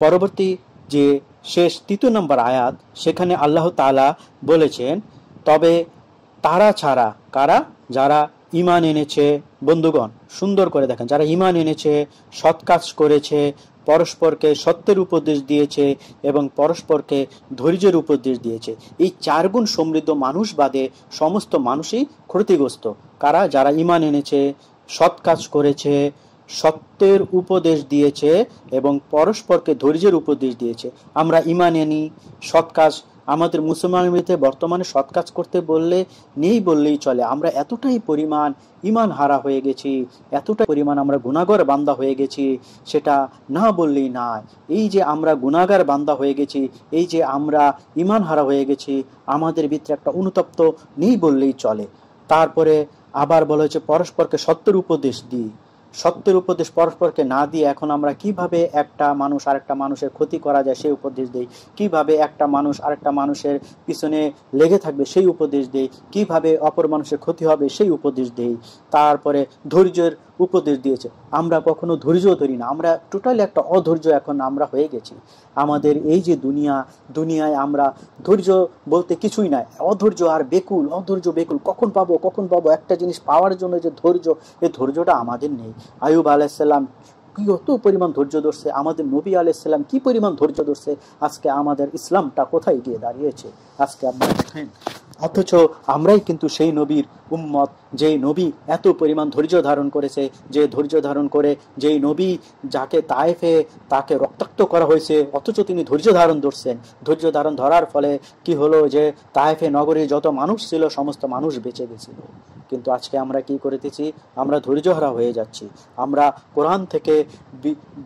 পরবর্তী যে শেষ ৩য় নম্বর আয়াত, সেখানে আল্লাহ তাআলা বলেছেন, তবে তারা ছাড়া কারা? যারা ঈমান এনেছে। বন্ধুগণ সুন্দর করে দেখেন, যারা ঈমান এনেছে, সৎ কাজ করেছে, পরস্পরকে সত্যের উপদেশ দিয়েছে এবং পরস্পরকে ধৈর্যের উপদেশ দিয়েছে, এই 4 গুণ সমৃদ্ধ মানুষ বাদে সমস্ত মানুষই ক্ষতিগ্রস্ত। কারা? যারা ঈমান এনেছে, সৎ কাজ করেছে, সত্যের উপদেশ দিয়েছে এবং পরস্পরকে ধৈর্যের উপদেশ দিয়েছে। আমরা ঈমান আনি, সৎ কাজ, আমাদের মুসলমানদের বর্তমানে সৎ কাজ করতে বললে নেই বললেই চলে। আমরা এতটাই পরিমাণ ঈমান হারা হয়ে গেছি, এতটাই পরিমাণ আমরা গুনাহগার বান্দা হয়ে গেছি, সেটা না বললেই না। এই যে আমরা গুনাহগার বান্দা হয়ে গেছি, এই যে আমরা ঈমান হারা হয়ে গেছি, আমাদের ভিতরে একটা অনুতপ্ত নেই বললেই চলে। তারপরে আবার বলা হয়েছে পরস্পরকে সত্যের উপদেশ দিই। সত্যের উপদেশ পরস্পরকে না দিয়ে এখন আমরা কিভাবে একটা মানুষ আরেকটা মানুষের ক্ষতি করা যায় সেই উপদেশ দেই, কিভাবে একটা মানুষ আরেকটা মানুষের পিছনে লেগে থাকবে সেই উপদেশ দেই, কিভাবে অপর মানুষের ক্ষতি হবে সেই উপদেশ দেই। তারপরে ধৈর্যের উপদেশ দিয়েছে। আমরা কখনো ধৈর্য ধরি না, আমরা টোটালি একটা অধৈর্য এখন আমরা হয়ে গেছি। আমাদের এই যে দুনিয়ায় আমরা ধৈর্য বলতে কিছুই নাই, অধৈর্য আর বেকুল, অধৈর্য বেকুল, কখন পাবো একটা জিনিস পাওয়ার জন্য যে ধৈর্য, এই ধৈর্যটা আমাদের নেই। আইয়ুব আলাইহিসসালাম কত পরিমাণ ধৈর্য ধরছে, আমাদের নবী আলাইহিসসালাম কি পরিমাণ ধৈর্য ধরছে, আজকে আমাদের ইসলামটা কোথায় গিয়ে দাঁড়িয়েছে আজকে আপনারা দেখেন। অথচ আমরাই কিন্তু সেই নবীর উম্মত, যেই নবী এত পরিমাণ ধৈর্য ধারণ করেছে, যে ধৈর্য ধারণ করে যেই নবী যাকে তায়েফে তাকে রক্তাক্ত করা হয়েছে, অথচ তিনি ধৈর্য ধারণ ধরছেন। ধৈর্য ধারণ ধরার ফলে কি হলো, যে তায়েফে নগরীর যত মানুষ ছিল সমস্ত মানুষ বেঁচে গেছিল। কিন্তু আজকে আমরা কি করেছি? আমরা ধৈর্যহারা হয়ে যাচ্ছি, আমরা কোরআন থেকে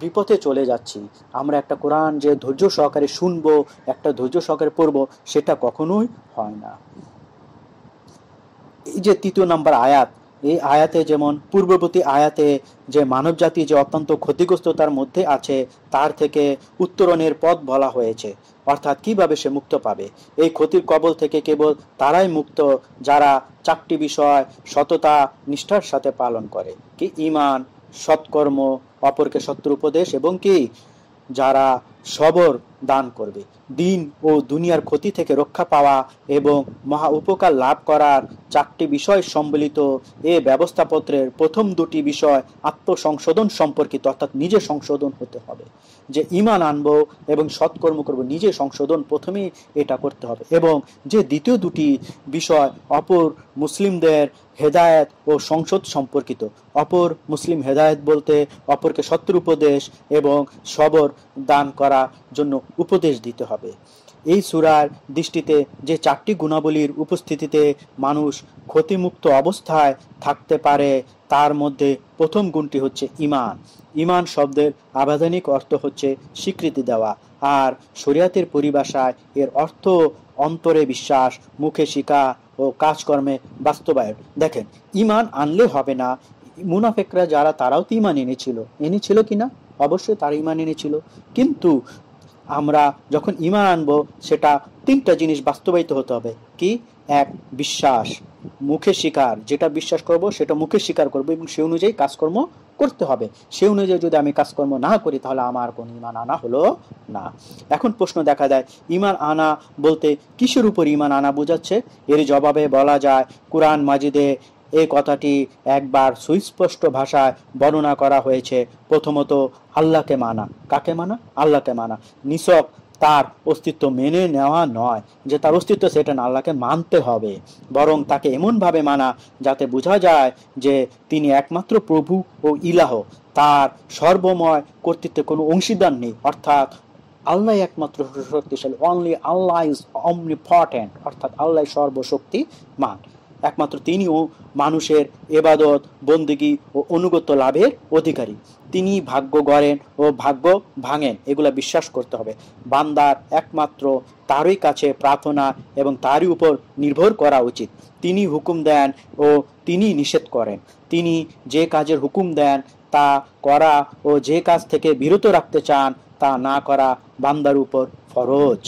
বিপথে চলে যাচ্ছি। আমরা একটা কোরআন যে ধৈর্য সহকারে শুনবো, একটা ধৈর্য সহকারে পড়বো, সেটা কখনোই হয় না। এই যে 3য় নম্বর আয়াত, এই আয়াতে যেমন পূর্ববর্তী আয়াতে যে মানব জাতি যে অত্যন্ত ক্ষতিগ্রস্ততার মধ্যে আছে, তার থেকে উত্তরণের পথ বলা হয়েছে, অর্থাৎ কিভাবে সে মুক্ত পাবে। এই ক্ষতির কবল থেকে কেবল তারাই মুক্ত যারা 4টি বিষয় সততা নিষ্ঠার সাথে পালন করে। কি? ঈমান, সৎকর্ম, অপরকে সত্যের উপদেশ এবং কি? যারা সবর দান করবে। দিন ও দুনিয়ার ক্ষতি থেকে রক্ষা পাওয়া এবং মহা উপকার লাভ করার 4টি বিষয় সম্বলিত এ ব্যবস্থাপত্রের প্রথম 2টি বিষয় আত্মসংশোধন সম্পর্কিত, অর্থাৎ নিজে সংশোধন হতে হবে। যে ঈমান আনবো এবং সৎকর্ম করব, নিজে সংশোধন প্রথমেই এটা করতে হবে। এবং যে দ্বিতীয় 2টি বিষয় অপর মুসলিমদের হেদায়েত ও সংশোধন সম্পর্কিত। অপর মুসলিম হেদায়েত বলতে অপরকে সত্যের উপদেশ এবং সবর দান করার জন্য উপদেশ দিতে হবে। এই সূরার দৃষ্টিতে যে 4টি গুণাবলীর উপস্থিতিতে মানুষ ক্ষতিমুক্ত অবস্থায় থাকতে পারে, তার মধ্যে প্রথম গুণটি হচ্ছে ঈমান। ঈমান শব্দের আবিধানিক অর্থ হচ্ছে স্বীকৃতি দেওয়া, আর শরিয়াতের পরিভাষায় এর অর্থ অন্তরে বিশ্বাস, মুখে স্বীকার ও কাজকর্মে বাস্তবায়ন। দেখেন, ঈমান আনলে হবে না। মুনাফিকরা যারা, তারাও তো ঈমান এনেছিল কিনা? অবশ্যই তারা ঈমান এনেছিল, কিন্তু আমরা যখন ঈমান আনবো সেটা 3টা জিনিস বাস্তবায়িত হতে হবে। কি? 1, বিশ্বাস, মুখে স্বীকার, যেটা বিশ্বাস করব সেটা মুখে স্বীকার করব এবং সেই অনুযায়ী কাজকর্ম করতে হবে। সেই অনুযায়ী যদি আমি কাজকর্ম না করি, তাহলে আমার কোন ঈমান আনা হলো না। এখন প্রশ্ন দেখা দেয়, ঈমান আনা বলতে কিসের উপর ঈমান আনা বোঝাচ্ছে? এর জবাবে বলা যায়, কুরআন মাজিদে এই কথাটি একবার সুস্পষ্ট ভাষায় বর্ণনা করা হয়েছে। প্রথমত আল্লাহকে মানা। কাকে মানা? আল্লাহকে মানা। নিছক তার অস্তিত্ব মেনে নেওয়া নয়, যে তার অস্তিত্ব সেটা না, আল্লাহকে মানতে হবে, বরং তাকে এমনভাবে মানা যাতে বোঝা যায় যে তিনি একমাত্র প্রভু ও ইলাহ, তার সর্বময় কর্তৃত্বে কোনো অংশীদার নেই, অর্থাৎ আল্লাহ একমাত্র শক্তিশালী। অনলি আল্লাহ ইজ অমনিপটেন্ট, অর্থাৎ আল্লাহ সর্বশক্তিমান। একমাত্র তিনিও মানুষের ইবাদত, বন্দেগী ও অনুগত লাভের অধিকারী। তিনি ভাগ্য গড়েন ও ভাগ্য ভাঙেন, এগুলা বিশ্বাস করতে হবে। বান্দার একমাত্র তারই কাছে প্রার্থনা এবং তারই উপর নির্ভর করা উচিত। তিনি হুকুম দেন ও তিনি নিষেধ করেন। তিনি যে কাজের হুকুম দেন তা করা ও যে কাজ থেকে বিরত রাখতে চান তা না করা বান্দার উপর ফরজ।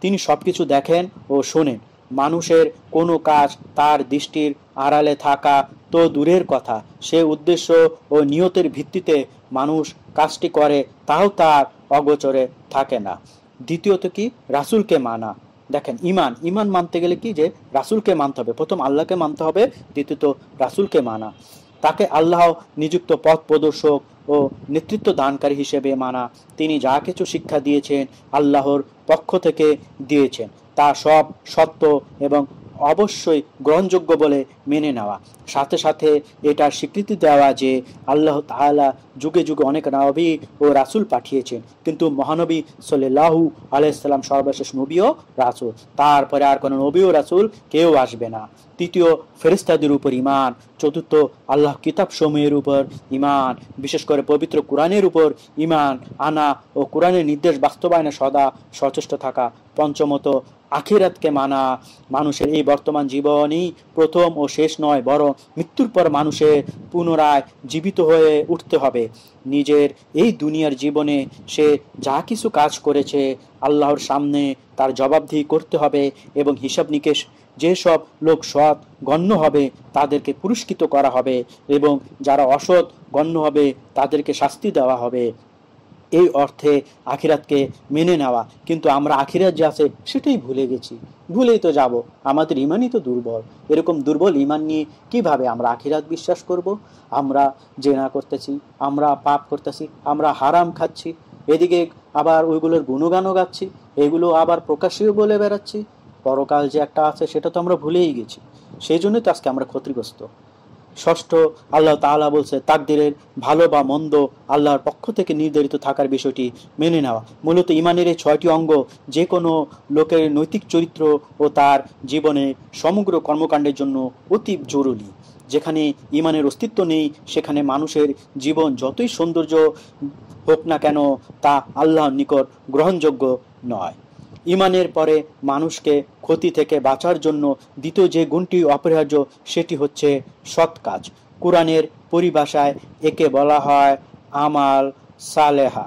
তিনি সবকিছু দেখেন ও শোনেন। মানুষের কোনো কাজ তার দৃষ্টির আড়ালে থাকা তো দূরের কথা, সে উদ্দেশ্য ও নিয়তের ভিত্তিতে মানুষ কাজটি করে, তাও তার অগোচরে থাকে না। দ্বিতীয়ত কি? রাসূলকে মানা। দেখেন, ইমান মানতে গেলে কি, যে রাসূলকে মানতে হবে। প্রথম আল্লাহকে মানতে হবে, দ্বিতীয়ত রাসূলকে মানা। তাকে আল্লাহ নিযুক্ত পথ প্রদর্শক ও নেতৃত্ব দানকারী হিসেবে মানা। তিনি যা কিছু শিক্ষা দিয়েছেন আল্লাহর পক্ষ থেকে দিয়েছেন, তা সব সত্য এবং অবশ্যই গ্রহণযোগ্য বলে মেনে নেওয়া। সাথে সাথে এটার স্বীকৃতি দেওয়া যে আল্লাহ তাআলা যুগে যুগে অনেক নবী ও রাসূল পাঠিয়েছেন, কিন্তু মহানবী সাল্লাল্লাহু আলাইহি সাল্লাম সর্বশেষ নবী ও রাসূল। তারপরে আর কোনো নবী ও রাসূল কেউ আসবে না। তৃতীয়, ফেরেশতাদের উপর ঈমান। চতুর্থ, আল্লাহ কিতাব সমূহের উপর ঈমান, বিশেষ করে পবিত্র কোরআনের উপর ঈমান আনা ও কোরআনের নির্দেশ বাস্তবায়নে সদা সচেষ্ট থাকা। পঞ্চমত, আখিরাতকে মানা। মানুষের এই বর্তমান জীবনই প্রথম ও শেষ নয়, বরং মৃত্যুর পর মানুষের পুনরায় জীবিত হয়ে উঠতে হবে। নিজের এই দুনিয়ার জীবনে সে যা কিছু কাজ করেছে আল্লাহর সামনে তার জবাবদিহি করতে হবে, এবং হিসাব নিকেশ যেসব লোক সৎ গণ্য হবে তাদেরকে পুরস্কৃত করা হবে, এবং যারা অসৎ গণ্য হবে তাদেরকে শাস্তি দেওয়া হবে। এই অর্থে আখিরাতকে মেনে নেওয়া। কিন্তু আমরা আখিরাত যে আছে সেটাই ভুলে গেছি, ভুলেই তো যাব। আমাদের ইমানই তো দুর্বল। এরকম দুর্বল ইমান নিয়ে কিভাবে আমরা আখিরাত বিশ্বাস করব? আমরা জেনা করতেছি, আমরা পাপ করতেছি, আমরা হারাম খাচ্ছি, এদিকে আবার ওইগুলোর গুণগানও গাচ্ছি, এগুলো আবার প্রকাশ্যেও বলে বেড়াচ্ছি। পরকাল যে একটা আছে সেটা তো আমরা ভুলেই গেছি। সেই জন্যই তো আজকে আমরা ক্ষতিগ্রস্ত। ষষ্ঠ, আল্লাহ তাআলা বলছে তাকদীরের ভালো বা মন্দ আল্লাহর পক্ষ থেকে নির্ধারিত থাকার বিষয়টি মেনে নেওয়া। মূলত ইমানের এই 6টি অঙ্গ যে কোনো লোকের নৈতিক চরিত্র ও তার জীবনে সমগ্র কর্মকাণ্ডের জন্য অতি জরুরি। যেখানে ইমানের অস্তিত্ব নেই সেখানে মানুষের জীবন যতই সৌন্দর্য হোক না কেন তা আল্লাহর নিকট গ্রহণযোগ্য নয়। ইমানের পরে মানুষকে ক্ষতি থেকে বাঁচার জন্য দ্বিতীয় যে গুণটি অপরিহার্য সেটি হচ্ছে সৎ কাজ। কোরআনের পরিভাষায় একে বলা হয় আমাল সালেহা।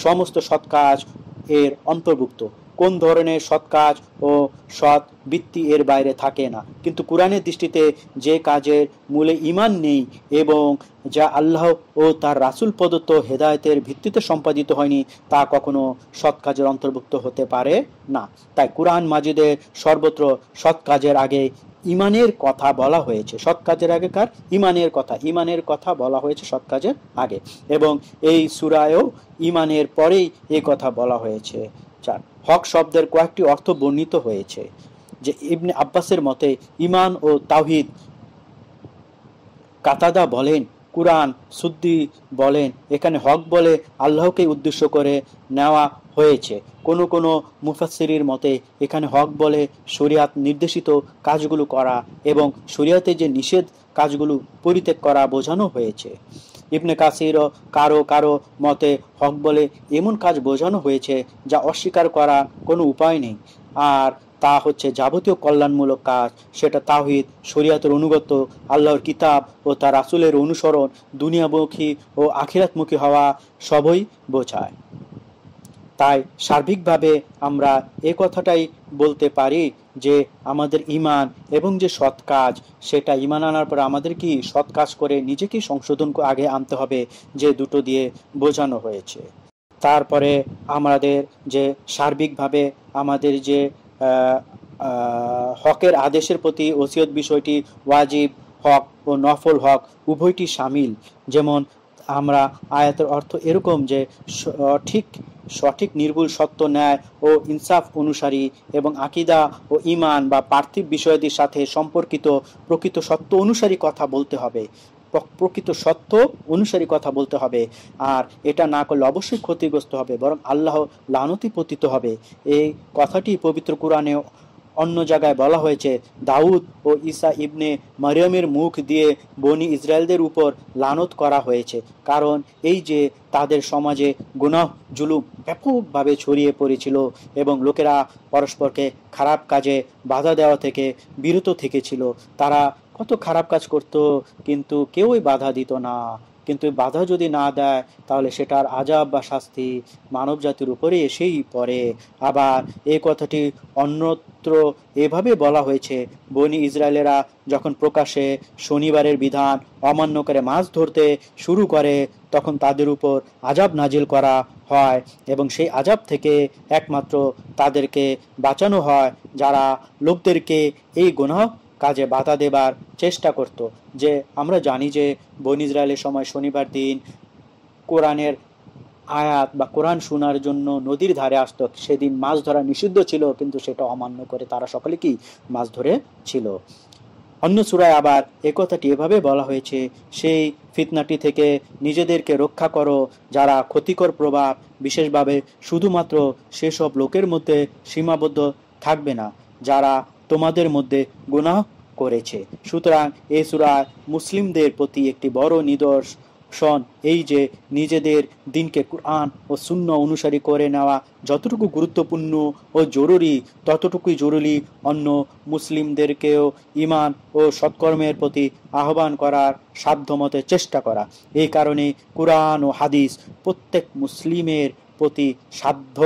সমস্ত সৎ কাজ এর অন্তর্ভুক্ত। কোন ধরনের সৎ কাজ ও সৎ বৃত্তি এর বাইরে থাকে না। কিন্তু কোরআনের দৃষ্টিতে যে কাজের মূলে ঈমান নেই এবং যা আল্লাহ ও তার রাসূল প্রদত্ত হেদায়েতের ভিত্তিতে সম্পাদিত হয়নি তা কখনো সৎ কাজের অন্তর্ভুক্ত হতে পারে না। তাই কোরআন মাজিদের সর্বত্র সৎ কাজের আগে ঈমানের কথা বলা হয়েছে। সৎ কাজের আগে কার? ঈমানের কথা বলা হয়েছে সৎ কাজের আগে, এবং এই সূরায়ও ঈমানের পরেই এই কথা বলা হয়েছে। 4, হক শব্দের কয়েকটি অর্থ বর্ণিত হয়েছে। যে ইবনে আব্বাসের মতে ঈমান ও তাওহীদ। কাতাদা বলেন, কুরআন সুদ্দি বলেন, এখানে হক বলে আল্লাহকে উদ্দেশ্য করে নেওয়া হয়েছে। কোন কোন মুফাসসিরের মতে এখানে হক বলে শরিয়াত নির্দেশিত কাজগুলো করা এবং শরিয়াতে যে নিষেধ কাজগুলো পরিত্যাগ করা বোঝানো হয়েছে। ইবনে কাসির কারো কারো মতে হক বলে এমন কাজ বোঝানো হয়েছে যা অস্বীকার করা কোনো উপায় নেই, আর তা হচ্ছে যাবতীয় কল্যাণমূলক কাজ। সেটা তাওহীদ, শরিয়াতের অনুগত, আল্লাহর কিতাব ও তার রাসূলের অনুসরণ, দুনিয়ামুখী ও আখিরাতমুখী হওয়া সবই বোঝায়। তাই সার্বিকভাবে আমরা এই কথাটাই বলতে পারি যে আমাদের ঈমান এবং যে সৎ কাজ, সেটা ঈমান আনার পর আমাদের কি সৎ কাজ করে নিজেকে সংশোধন আগে আনতে হবে, যে দুটো দিয়ে বোঝানো হয়েছে। তারপরে আমাদের যে সার্বিকভাবে আমাদের যে হকের আদেশের প্রতি ওসিয়ত বিষয়টি ওয়াজিব হক ও নফল হক উভয়টি শামিল। যেমন আমরা আয়াতের অর্থ এরকম যে সঠিক নির্ভুল সত্য ন্যায় ও ইনসাফ অনুসারী এবং আকীদা ও ঈমান বা পার্থিব বিষয়াদির সাথে সম্পর্কিত প্রকৃত সত্য অনুসারী কথা বলতে হবে, প্রকৃত সত্য অনুসারী কথা বলতে হবে। আর এটা না করলে অবশ্যই ক্ষতিগ্রস্ত হবে, বরং আল্লাহ লানতি পতিত হবে। এই কথাটি পবিত্র কোরআনে অন্য জায়গায় বলা হয়েছে, দাউদ ও ঈসা ইবনে মারিয়ামের মুখ দিয়ে বনি ইসরায়েলদের উপর লানত করা হয়েছে, কারণ এই যে তাদের সমাজে গুনাহ জুলুম ব্যাপকভাবে ছড়িয়ে পড়েছিল এবং লোকেরা পরস্পরকে খারাপ কাজে বাধা দেওয়া থেকে বিরত থেকেছিল। তারা কত খারাপ কাজ করত কিন্তু কেউই বাধা দিত না। কিন্তু বাধা যদি না দেয় তাহলে সেটার আযাব বা শাস্তি মানব জাতির উপরে এসেই পড়ে। আবার এই কথাটি অন্যত্র এভাবে বলা হয়েছে, বনি ইসরায়েলেরা যখন প্রকাশ্যে শনিবারের বিধান অমান্য করে মাছ ধরতে শুরু করে তখন তাদের উপর আযাব নাজিল করা হয় এবং সেই আযাব থেকে একমাত্র তাদেরকে বাঁচানো হয় যারা লোকদেরকে এই গুনাহ কাজে বাধা দেবার চেষ্টা করত। যে আমরা জানি যে বনী ইসরায়েলের সময় শনিবার দিন কোরআনের আয়াত বা কোরআন শোনার জন্য নদীর ধারে আসতো। সেদিন মাছ ধরা নিষিদ্ধ ছিল, কিন্তু সেটা অমান্য করে তারা সকলে কি মাছ ধরে ছিল। অন্য সূরায় আবার একথাটি এভাবে বলা হয়েছে, সেই ফিতনাটি থেকে নিজেদেরকে রক্ষা করো যারা ক্ষতিকর প্রভাব বিশেষভাবে শুধুমাত্র সেসব লোকের মধ্যে সীমাবদ্ধ থাকবে না যারা তোমাদের মধ্যে গুনাহ করেছে। সুতরাং এই সূরা মুসলিমদের প্রতি একটি বড় নিদর্শন, এই যে নিজেদের দিনকে কুরআন ও সুন্নাহ অনুসারী করে নেওয়া যতটুকু গুরুত্বপূর্ণ ও জরুরি, ততটুকুই জরুরি অন্য মুসলিমদেরকেও ঈমান ও সৎকর্মের প্রতি আহ্বান করার সাধ্যমতে চেষ্টা করা। এই কারণে কুরআন ও হাদিস প্রত্যেক মুসলিমের প্রতি সাধ্য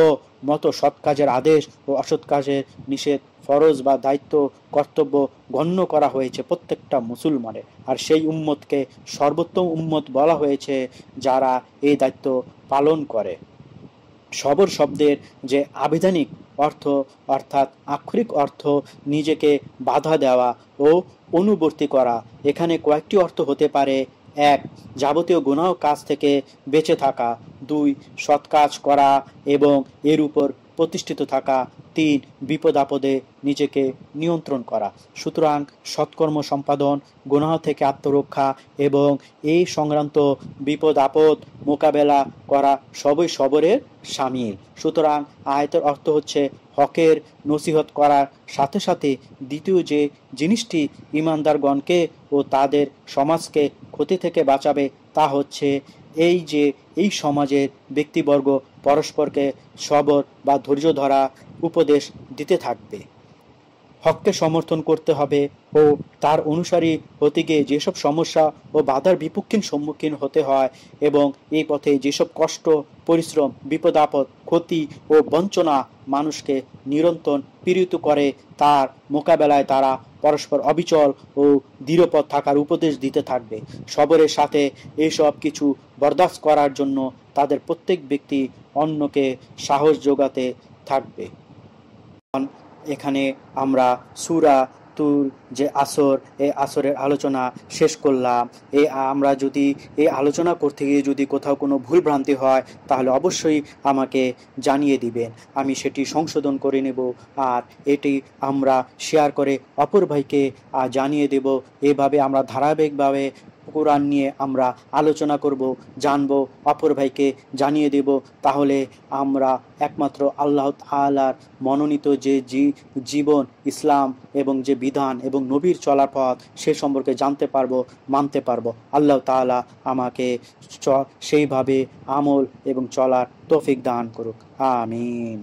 মতো সৎ কাজের আদেশ ও অসৎ কাজের নিষেধ ফরজ বা দায়িত্ব কর্তব্য গণ্য করা হয়েছে প্রত্যেকটা মুসলমানের। আর সেই উম্মতকে সর্বোত্তম উম্মত বলা হয়েছে যারা এই দায়িত্ব পালন করে। সবর শব্দের যে আবিধানিক অর্থ অর্থাৎ আক্ষরিক অর্থ নিজেকে বাধা দেওয়া ও অনুবর্তী করা, এখানে কয়েকটি অর্থ হতে পারে। 1. যাবতীয় গুনাহ কাজ থেকে বেঁচে থাকা। 2. সৎ কাজ করা এবং এর উপর প্রতিষ্ঠিত থাকা। 3. বিপদ আপদে নিজেকে নিয়ন্ত্রণ করা। সুতরাং সৎকর্ম সম্পাদন, গুনাহ থেকে আত্মরক্ষা এবং এই সংক্রান্ত বিপদ আপদ মোকাবেলা করা সবই সবরের শামিল। সুতরাং আয়াতের অর্থ হচ্ছে হকের নসিহত করার সাথে সাথে দ্বিতীয় যে জিনিসটি ঈমানদারগণকে ও তাদের সমাজকে ক্ষতি থেকে বাঁচাবে তা হচ্ছে এই যে এই সমাজের ব্যক্তিবর্গ পরস্পরকে সবর বা ধৈর্য ধরা উপদেশ দিতে থাকবে। হককে সমর্থন করতে হবে ও তার অনুসারী হতে গিয়ে যেসব সমস্যা ও বাধার সম্মুখীন হতে হয় এবং এই পথে যেসব কষ্ট, পরিশ্রম, বিপদ আপদ, ক্ষতি ও বঞ্চনা মানুষকে নিরন্তর পীড়িত করে, তার মোকাবেলায় তারা পরস্পর অবিচল ও দৃঢ়পদ থাকার উপদেশ দিতে থাকবে। সবরের সাথে এইসব কিছু বরদাস্ত করার জন্য তাদের প্রত্যেক ব্যক্তি অন্যকে সাহস যোগাতে থাকবে। এখানে আমরা সূরা তুর যে আসর, এই আসরের আলোচনা শেষ করলাম। আমরা যদি এই আলোচনা করতে গিয়ে যদি কোথাও কোনো ভুল ভ্রান্তি হয় তাহলে অবশ্যই আমাকে জানিয়ে দিবেন, আমি সেটি সংশোধন করে নেব আর এটি আমরা শেয়ার করে অপর ভাইকে জানিয়ে দেব। এভাবে আমরা ধারাবাহিকভাবে কোরআন নিয়ে আমরা আলোচনা করব, জানবো, অপর ভাইকে জানিয়ে দেব। তাহলে আমরা একমাত্র আল্লাহ তাআলার মনোনীত যে জীবন, ইসলাম এবং যে বিধান এবং নবীর চলার পথ সে সম্পর্কে জানতে পারবো, মানতে পারবো। আল্লাহ তাআলা আমাকে সেইভাবে আমল এবং চলার তৌফিক দান করুক। আমিন।